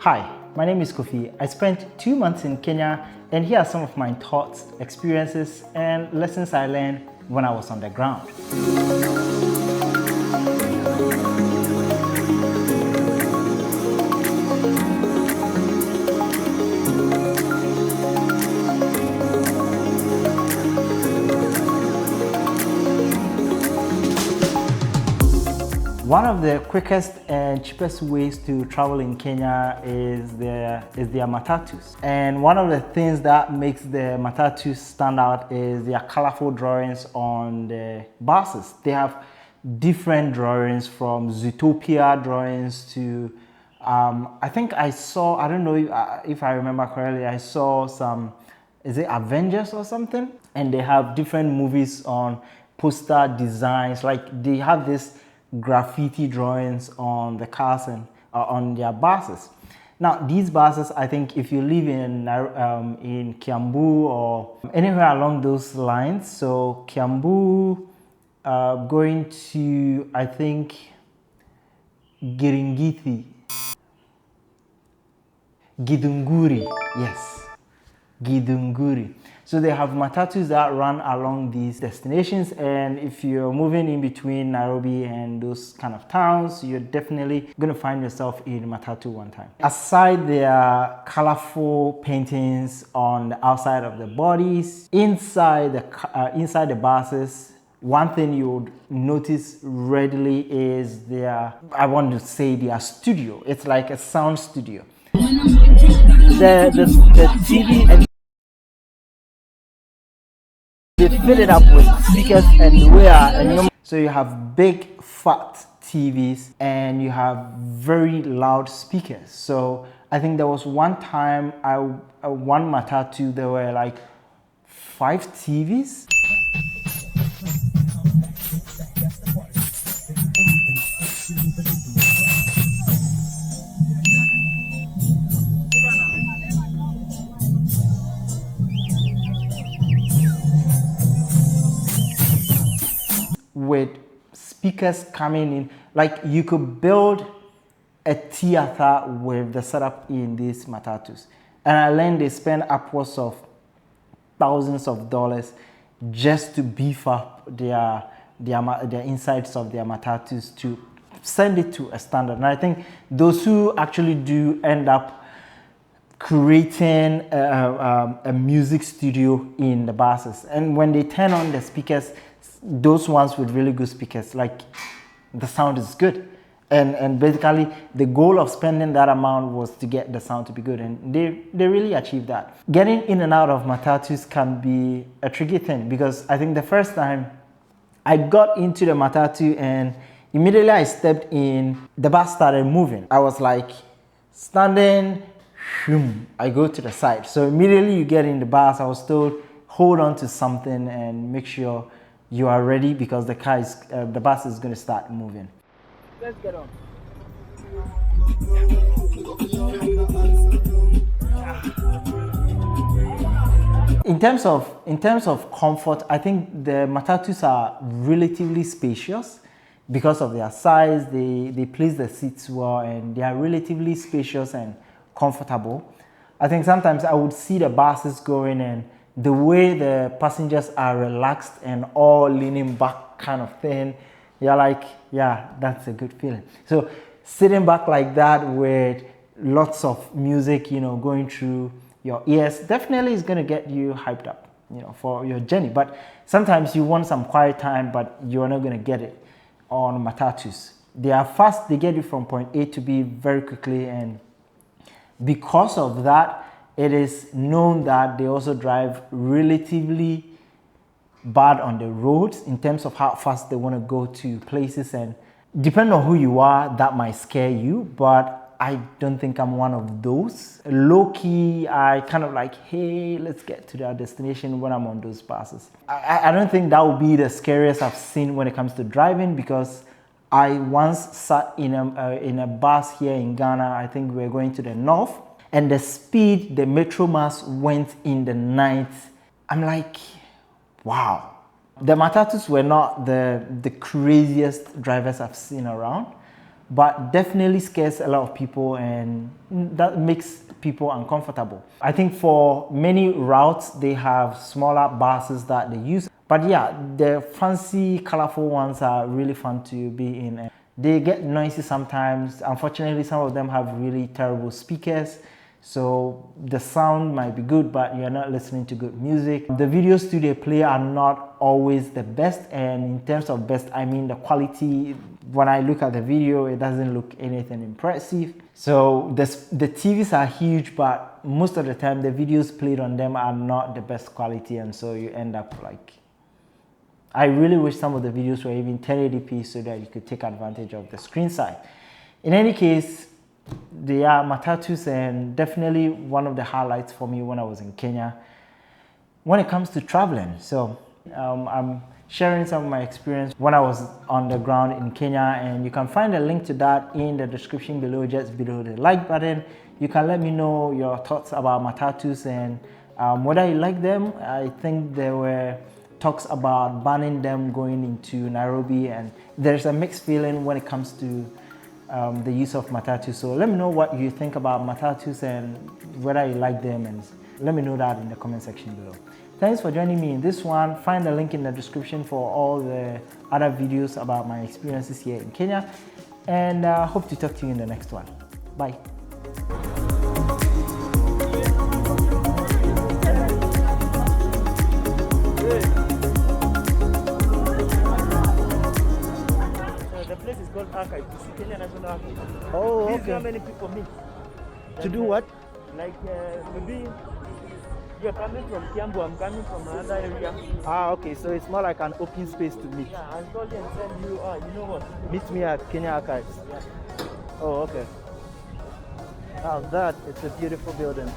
Hi, my name is KhoPhi. I spent 2 months in Kenya, and here are some of my thoughts, experiences, and lessons I learned when I was on the ground. One of the quickest and cheapest ways to travel in Kenya is their Matatus. And one of the things that makes the Matatus stand out is their colorful drawings on the buses. They have different drawings, from Zootopia drawings to, I think I saw, I don't know if I remember correctly, I saw some, is it Avengers or something? And they have different movies on poster designs, like they have this graffiti drawings on the cars and on their buses. Now, these buses, I think if you live in Kiambu or anywhere along those lines, so Kiambu, going to, I think, Gidunguri, yes, Gidunguri. So they have matatus that run along these destinations, and if you're moving in between Nairobi and those kind of towns, you're definitely going to find yourself in matatu one time. Aside their colorful paintings on the outside of the bodies, inside the buses, one thing you would notice readily is their, I want to say their studio. It's like a sound studio. The TV and they fill it up with speakers and so you have big fat TVs and you have very loud speakers. So I think there was one time one matatu, there were like 5 TVs. With speakers coming in, like you could build a theater with the setup in these matatus. And I learned they spend upwards of thousands of dollars just to beef up their insides of their matatus to send it to a standard. And I think those who actually do end up creating a music studio in the buses, and when they turn on the speakers, those ones with really good speakers, like the sound is good, and basically the goal of spending that amount was to get the sound to be good, and they really achieved that. Getting in and out of matatus can be a tricky thing, because I think the first time I got into the matatu and immediately I stepped in, the bus started moving. I was like standing, I go to the side. So immediately you get in the bus, I was told hold on to something and make sure you are ready, because the bus is going to start moving. Let's get on. In terms of comfort, I think the matatus are relatively spacious because of their size. They place the seats well, and they are relatively spacious and comfortable. I think sometimes I would see the buses going, and the way the passengers are relaxed and all leaning back kind of thing, you're like, yeah, that's a good feeling. So sitting back like that with lots of music, going through your ears, definitely is going to get you hyped up, for your journey. But sometimes you want some quiet time, but you're not going to get it on matatus. They are fast, they get you from point A to B very quickly, and because of that, it is known that they also drive relatively bad on the roads in terms of how fast they want to go to places, and depending on who you are, that might scare you, but I don't think I'm one of those. Low-key, I kind of like, hey, let's get to that destination when I'm on those buses. I don't think that would be the scariest I've seen when it comes to driving, because I once sat in a bus here in Ghana. I think we were going to the north, and the speed the metro mass went in the night, I'm like, wow. The matatus were not the craziest drivers I've seen around, but definitely scares a lot of people, and that makes people uncomfortable. I think for many routes they have smaller buses that they use, but yeah, the fancy colorful ones are really fun to be in. They get noisy sometimes. Unfortunately, some of them have really terrible speakers, so the sound might be good, but you're not listening to good music. The videos they play are not always the best, and in terms of best, I mean the quality. When I look at the video, it doesn't look anything impressive. So the TVs are huge, but most of the time the videos played on them are not the best quality, and so you end up like, I really wish some of the videos were even 1080p so that you could take advantage of the screen size. In any case, they are Matatus, and definitely one of the highlights for me when I was in Kenya when it comes to traveling. So I'm sharing some of my experience when I was on the ground in Kenya, and you can find a link to that in the description below, just below the like button. You can let me know your thoughts about Matatus and whether you like them. I think there were talks about banning them going into Nairobi, and there's a mixed feeling when it comes to the use of Matatus. So let me know what you think about Matatus and whether you like them, and let me know that in the comment section below. Thanks for joining me in this one. Find the link in the description for all the other videos about my experiences here in Kenya, and hope to talk to you in the next one. Bye. The place is called Archive. This is Kenya National Archive. Oh, This is okay. how many people meet. To do what? Like maybe you're coming from Kiambu, I'm coming from another area. Ah, okay. So it's more like an open space to meet. Yeah, I'll call you and send you, you know what? Meet me at Kenya Archives. Yeah. Oh, okay. How's that? It's a beautiful building.